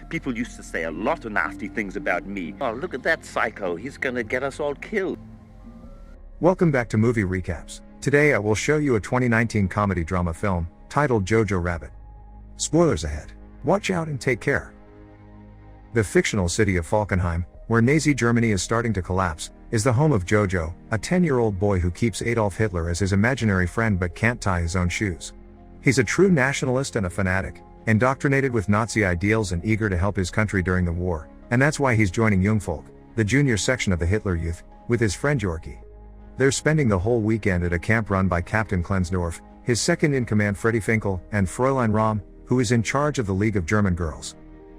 People used to say a lot of nasty things about me. Oh, look at that psycho. He's gonna get us all killed. Welcome back to Movie Recaps. Today I will show you a 2019 comedy drama film titled Jojo Rabbit. Spoilers ahead. Watch out and take care. The fictional city of Falkenheim, where Nazi Germany is starting to collapse, is the home of Jojo, a 10-year-old boy who keeps Adolf Hitler as his imaginary friend but can't tie his own shoes. He's a true nationalist and a fanatic, indoctrinated with Nazi ideals and eager to help his country during the war, and that's why he's joining Jungvolk, the junior section of the Hitler Youth, with his friend Yorkie. They're spending the whole weekend at a camp run by Captain Klensdorf, his second-in-command Freddie Finkel, and Fräulein Rahm, who is in charge of the League of German Girls.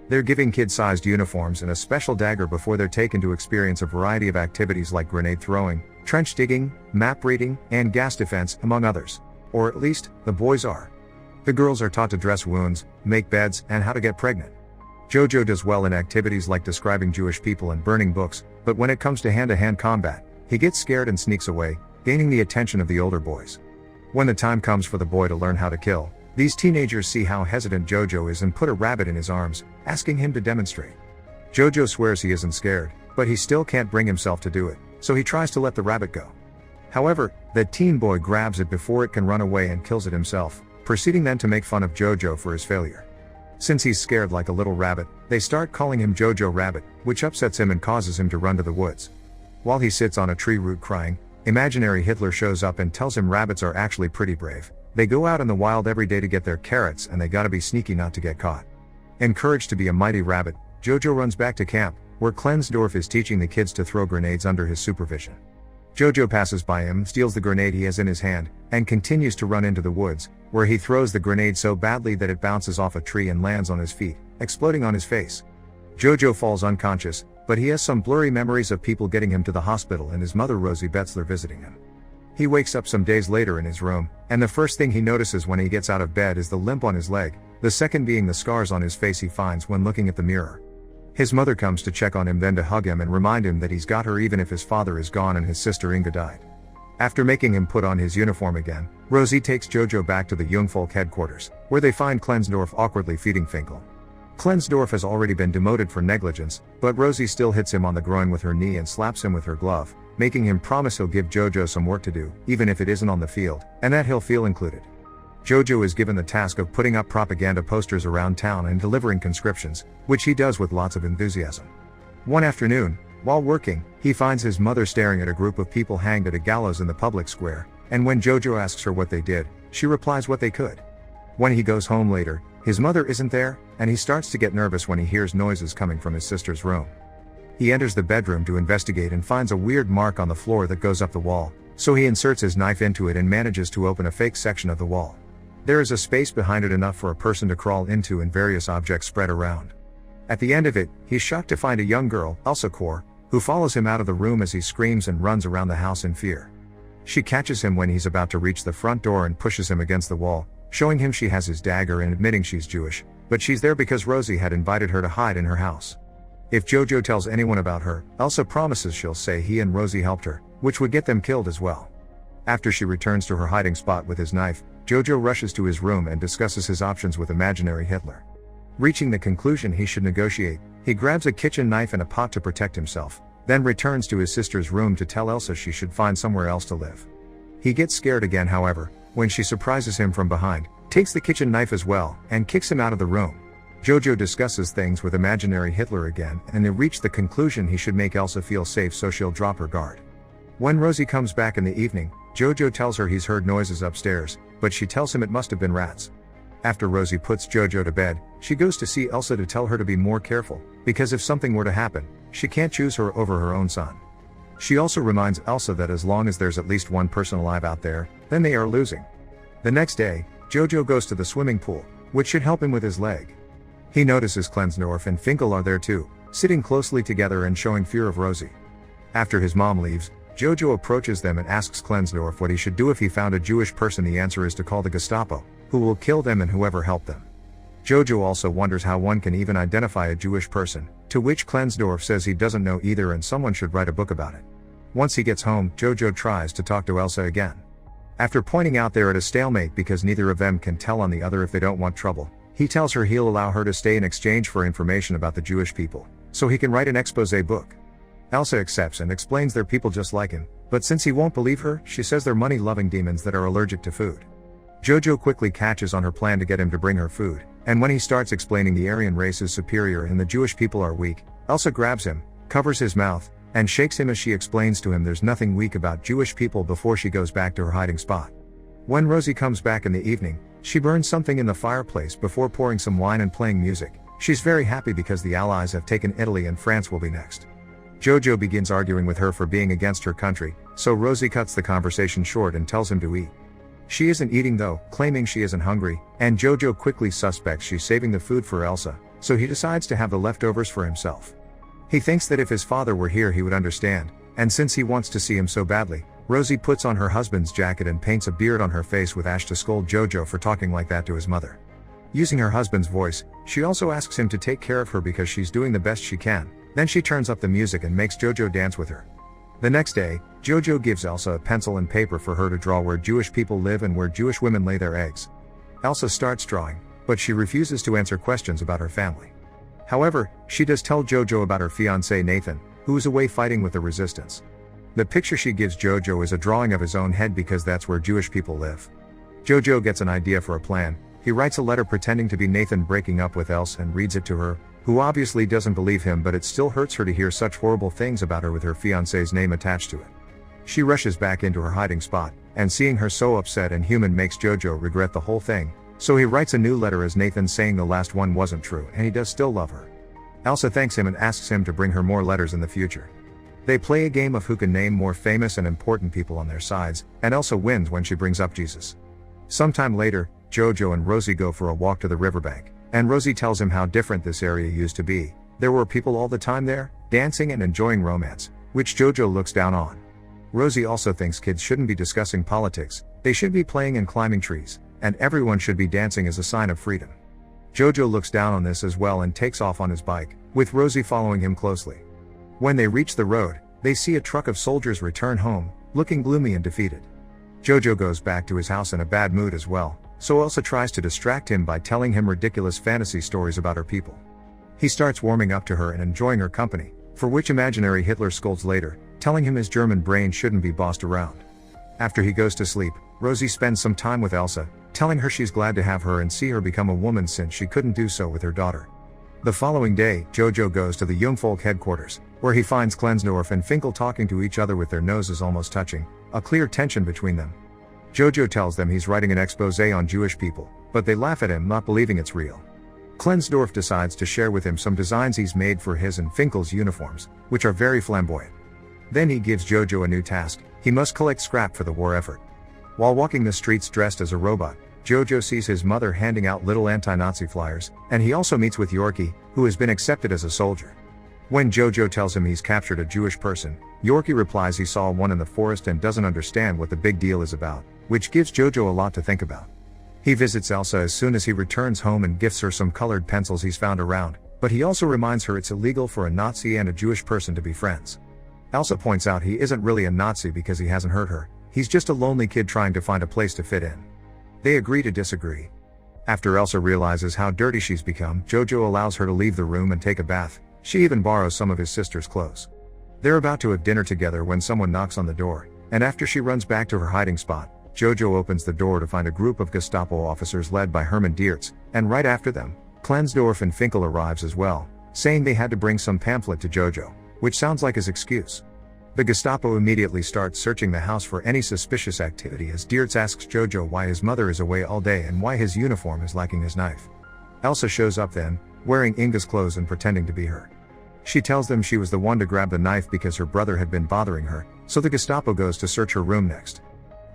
They're giving kid-sized uniforms and a special dagger before they're taken to experience a variety of activities like grenade throwing, trench digging, map reading, and gas defense, among others. Or at least, the boys are. The girls are taught to dress wounds, make beds, and how to get pregnant. Jojo does well in activities like describing Jewish people and burning books, but when it comes to hand-to-hand combat, he gets scared and sneaks away, gaining the attention of the older boys. When the time comes for the boy to learn how to kill, these teenagers see how hesitant Jojo is and put a rabbit in his arms, asking him to demonstrate. Jojo swears he isn't scared, but he still can't bring himself to do it, so he tries to let the rabbit go. However, the teen boy grabs it before it can run away and kills it himself, proceeding then to make fun of Jojo for his failure. Since he's scared like a little rabbit, they start calling him Jojo Rabbit, which upsets him and causes him to run to the woods. While he sits on a tree root crying, imaginary Hitler shows up and tells him rabbits are actually pretty brave. They go out in the wild every day to get their carrots and they gotta be sneaky not to get caught. Encouraged to be a mighty rabbit, Jojo runs back to camp, where Klensdorf is teaching the kids to throw grenades under his supervision. Jojo passes by him, steals the grenade he has in his hand, and continues to run into the woods, where he throws the grenade so badly that it bounces off a tree and lands on his feet, exploding on his face. Jojo falls unconscious, but he has some blurry memories of people getting him to the hospital and his mother Rosie Betzler visiting him. He wakes up some days later in his room, and the first thing he notices when he gets out of bed is the limp on his leg, the second being the scars on his face he finds when looking at the mirror. His mother comes to check on him, then to hug him and remind him that he's got her even if his father is gone and his sister Inga died. After making him put on his uniform again, Rosie takes Jojo back to the Jungvolk headquarters, where they find Klensdorf awkwardly feeding Finkel. Klensdorf has already been demoted for negligence, but Rosie still hits him on the groin with her knee and slaps him with her glove, making him promise he'll give Jojo some work to do, even if it isn't on the field, and that he'll feel included. Jojo is given the task of putting up propaganda posters around town and delivering conscriptions, which he does with lots of enthusiasm. One afternoon, while working, he finds his mother staring at a group of people hanged at a gallows in the public square, and when Jojo asks her what they did, she replies what they could. When he goes home later, his mother isn't there, and he starts to get nervous when he hears noises coming from his sister's room. He enters the bedroom to investigate and finds a weird mark on the floor that goes up the wall, so he inserts his knife into it and manages to open a fake section of the wall. There is a space behind it enough for a person to crawl into and various objects spread around. At the end of it, he's shocked to find a young girl, Elsa Kor, who follows him out of the room as he screams and runs around the house in fear. She catches him when he's about to reach the front door and pushes him against the wall, showing him she has his dagger and admitting she's Jewish, but she's there because Rosie had invited her to hide in her house. If Jojo tells anyone about her, Elsa promises she'll say he and Rosie helped her, which would get them killed as well. After she returns to her hiding spot with his knife, Jojo rushes to his room and discusses his options with imaginary Hitler. Reaching the conclusion he should negotiate, he grabs a kitchen knife and a pot to protect himself, then returns to his sister's room to tell Elsa she should find somewhere else to live. He gets scared again, however, when she surprises him from behind, takes the kitchen knife as well, and kicks him out of the room. Jojo discusses things with imaginary Hitler again, and they reach the conclusion he should make Elsa feel safe so she'll drop her guard. When Rosie comes back in the evening, Jojo tells her he's heard noises upstairs, but she tells him it must have been rats. After Rosie puts Jojo to bed, she goes to see Elsa to tell her to be more careful, because if something were to happen, she can't choose her over her own son. She also reminds Elsa that as long as there's at least one person alive out there, then they are losing. The next day, Jojo goes to the swimming pool, which should help him with his leg. He notices Klensdorf and Finkel are there too, sitting closely together and showing fear of Rosie. After his mom leaves, Jojo approaches them and asks Klensdorf what he should do if he found a Jewish person. The answer is to call the Gestapo, who will kill them and whoever helped them. Jojo also wonders how one can even identify a Jewish person, to which Klensdorf says he doesn't know either and someone should write a book about it. Once he gets home, Jojo tries to talk to Elsa again. After pointing out they're at a stalemate because neither of them can tell on the other if they don't want trouble, He tells her he'll allow her to stay in exchange for information about the Jewish people, so he can write an exposé book. Elsa accepts and explains they're people just like him, but since he won't believe her, she says they're money-loving demons that are allergic to food. Jojo quickly catches on her plan to get him to bring her food, and when he starts explaining the Aryan race is superior and the Jewish people are weak, Elsa grabs him, covers his mouth, and shakes him as she explains to him there's nothing weak about Jewish people before she goes back to her hiding spot. When Rosie comes back in the evening, she burns something in the fireplace before pouring some wine and playing music. She's very happy because the Allies have taken Italy and France will be next. Jojo begins arguing with her for being against her country, so Rosie cuts the conversation short and tells him to eat. She isn't eating though, claiming she isn't hungry, and Jojo quickly suspects she's saving the food for Elsa, so he decides to have the leftovers for himself. He thinks that if his father were here he would understand, and since he wants to see him so badly, Rosie puts on her husband's jacket and paints a beard on her face with ash to scold Jojo for talking like that to his mother. Using her husband's voice, she also asks him to take care of her because she's doing the best she can. Then she turns up the music and makes Jojo dance with her. The next day, Jojo gives Elsa a pencil and paper for her to draw where Jewish people live and where Jewish women lay their eggs. Elsa starts drawing, but she refuses to answer questions about her family. However, she does tell Jojo about her fiancé Nathan, who is away fighting with the resistance. The picture she gives Jojo is a drawing of his own head because that's where Jewish people live. Jojo gets an idea for a plan. He writes a letter pretending to be Nathan breaking up with Elsa and reads it to her, who obviously doesn't believe him, but it still hurts her to hear such horrible things about her with her fiancé's name attached to it. She rushes back into her hiding spot, and seeing her so upset and human makes Jojo regret the whole thing, so he writes a new letter as Nathan saying the last one wasn't true and he does still love her. Elsa thanks him and asks him to bring her more letters in the future. They play a game of who can name more famous and important people on their sides, and Elsa wins when she brings up Jesus. Sometime later, Jojo and Rosie go for a walk to the riverbank, and Rosie tells him how different this area used to be. There were people all the time there, dancing and enjoying romance, which Jojo looks down on. Rosie also thinks kids shouldn't be discussing politics, they should be playing and climbing trees, and everyone should be dancing as a sign of freedom. Jojo looks down on this as well and takes off on his bike, with Rosie following him closely. When they reach the road, they see a truck of soldiers return home, looking gloomy and defeated. Jojo goes back to his house in a bad mood as well, so Elsa tries to distract him by telling him ridiculous fantasy stories about her people. He starts warming up to her and enjoying her company, for which imaginary Hitler scolds later, telling him his German brain shouldn't be bossed around. After he goes to sleep, Rosie spends some time with Elsa, telling her she's glad to have her and see her become a woman since she couldn't do so with her daughter. The following day, Jojo goes to the Jungvolk headquarters, where he finds Klensdorf and Finkel talking to each other with their noses almost touching, a clear tension between them. Jojo tells them he's writing an exposé on Jewish people, but they laugh at him, not believing it's real. Klensdorf decides to share with him some designs he's made for his and Finkel's uniforms, which are very flamboyant. Then he gives Jojo a new task: he must collect scrap for the war effort. While walking the streets dressed as a robot, Jojo sees his mother handing out little anti-Nazi flyers, and he also meets with Yorkie, who has been accepted as a soldier. When Jojo tells him he's captured a Jewish person, Yorkie replies he saw one in the forest and doesn't understand what the big deal is about, which gives Jojo a lot to think about. He visits Elsa as soon as he returns home and gifts her some colored pencils he's found around, but he also reminds her it's illegal for a Nazi and a Jewish person to be friends. Elsa points out he isn't really a Nazi because he hasn't hurt her, he's just a lonely kid trying to find a place to fit in. They agree to disagree. After Elsa realizes how dirty she's become, Jojo allows her to leave the room and take a bath. She even borrows some of his sister's clothes. They're about to have dinner together when someone knocks on the door, and after she runs back to her hiding spot, Jojo opens the door to find a group of Gestapo officers led by Hermann Diertz, and right after them, Klensdorf and Finkel arrives as well, saying they had to bring some pamphlet to Jojo, which sounds like his excuse. The Gestapo immediately starts searching the house for any suspicious activity as Diertz asks Jojo why his mother is away all day and why his uniform is lacking his knife. Elsa shows up then, wearing Inga's clothes and pretending to be her. She tells them she was the one to grab the knife because her brother had been bothering her, so the Gestapo goes to search her room next.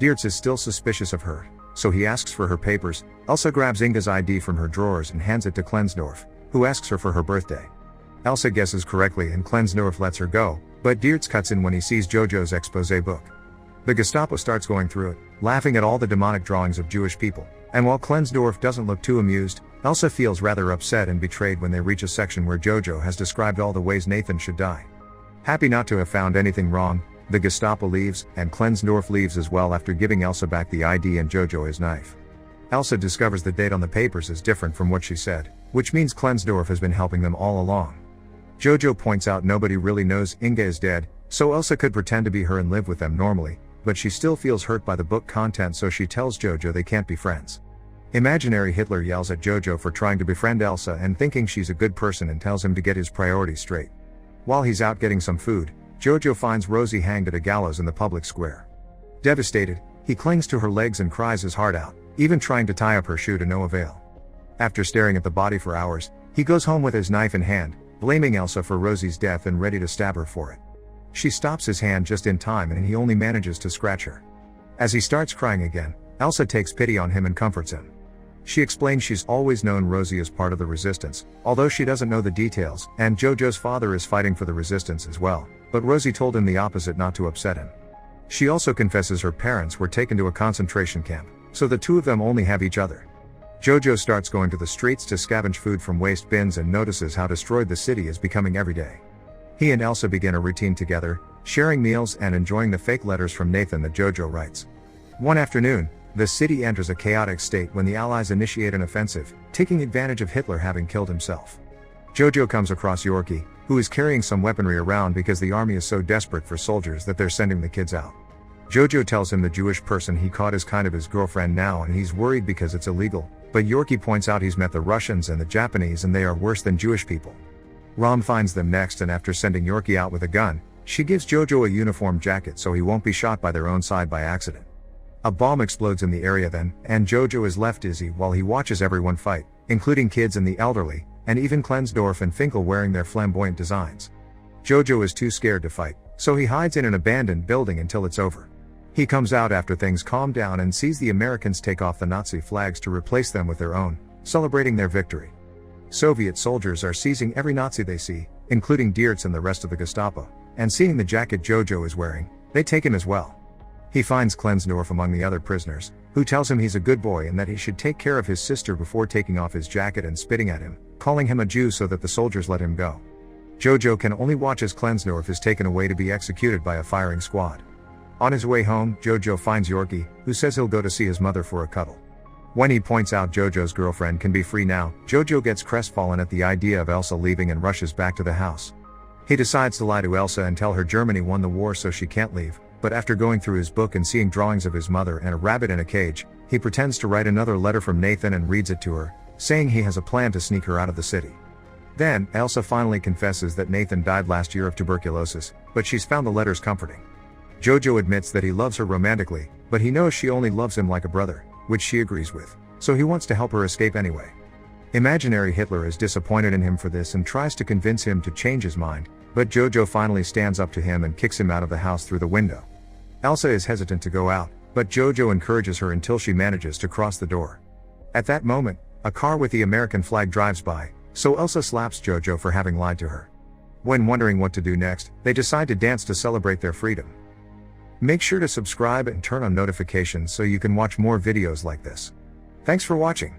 Diertz is still suspicious of her, so he asks for her papers. Elsa grabs Inga's ID from her drawers and hands it to Klensdorf, who asks her for her birthday. Elsa guesses correctly and Klensdorf lets her go, but Diertz cuts in when he sees Jojo's exposé book. The Gestapo starts going through it, laughing at all the demonic drawings of Jewish people, and while Klensdorf doesn't look too amused, Elsa feels rather upset and betrayed when they reach a section where Jojo has described all the ways Nathan should die. Happy not to have found anything wrong, the Gestapo leaves, and Klensdorf leaves as well after giving Elsa back the ID and Jojo his knife. Elsa discovers the date on the papers is different from what she said, which means Klensdorf has been helping them all along. Jojo points out nobody really knows Inga is dead, so Elsa could pretend to be her and live with them normally, but she still feels hurt by the book content, so she tells Jojo they can't be friends. Imaginary Hitler yells at Jojo for trying to befriend Elsa and thinking she's a good person and tells him to get his priorities straight. While he's out getting some food, Jojo finds Rosie hanged at a gallows in the public square. Devastated, he clings to her legs and cries his heart out, even trying to tie up her shoe to no avail. After staring at the body for hours, he goes home with his knife in hand, blaming Elsa for Rosie's death and ready to stab her for it. She stops his hand just in time and he only manages to scratch her. As he starts crying again, Elsa takes pity on him and comforts him. She explains she's always known Rosie as part of the resistance, although she doesn't know the details, and Jojo's father is fighting for the resistance as well, but Rosie told him the opposite not to upset him. She also confesses her parents were taken to a concentration camp, so the two of them only have each other. Jojo starts going to the streets to scavenge food from waste bins and notices how destroyed the city is becoming every day. He and Elsa begin a routine together, sharing meals and enjoying the fake letters from Nathan that Jojo writes. One afternoon, the city enters a chaotic state when the Allies initiate an offensive, taking advantage of Hitler having killed himself. Jojo comes across Yorkie, who is carrying some weaponry around because the army is so desperate for soldiers that they're sending the kids out. Jojo tells him the Jewish person he caught is kind of his girlfriend now and he's worried because it's illegal, but Yorkie points out he's met the Russians and the Japanese and they are worse than Jewish people. Rom finds them next and after sending Yorkie out with a gun, she gives Jojo a uniform jacket so he won't be shot by their own side by accident. A bomb explodes in the area then, and Jojo is left dizzy while he watches everyone fight, including kids and the elderly, and even Klensdorf and Finkel wearing their flamboyant designs. Jojo is too scared to fight, so he hides in an abandoned building until it's over. He comes out after things calm down and sees the Americans take off the Nazi flags to replace them with their own, celebrating their victory. Soviet soldiers are seizing every Nazi they see, including Diertz and the rest of the Gestapo, and seeing the jacket Jojo is wearing, they take him as well. He finds Klensdorf among the other prisoners, who tells him he's a good boy and that he should take care of his sister before taking off his jacket and spitting at him, calling him a Jew so that the soldiers let him go. Jojo can only watch as Klensdorf is taken away to be executed by a firing squad. On his way home, Jojo finds Yorkie, who says he'll go to see his mother for a cuddle. When he points out Jojo's girlfriend can be free now, Jojo gets crestfallen at the idea of Elsa leaving and rushes back to the house. He decides to lie to Elsa and tell her Germany won the war so she can't leave, but after going through his book and seeing drawings of his mother and a rabbit in a cage, he pretends to write another letter from Nathan and reads it to her, saying he has a plan to sneak her out of the city. Then, Elsa finally confesses that Nathan died last year of tuberculosis, but she's found the letters comforting. Jojo admits that he loves her romantically, but he knows she only loves him like a brother, which she agrees with, so he wants to help her escape anyway. Imaginary Hitler is disappointed in him for this and tries to convince him to change his mind, but Jojo finally stands up to him and kicks him out of the house through the window. Elsa is hesitant to go out, but Jojo encourages her until she manages to cross the door. At that moment, a car with the American flag drives by, so Elsa slaps Jojo for having lied to her. When wondering what to do next, they decide to dance to celebrate their freedom. Make sure to subscribe and turn on notifications so you can watch more videos like this. Thanks for watching.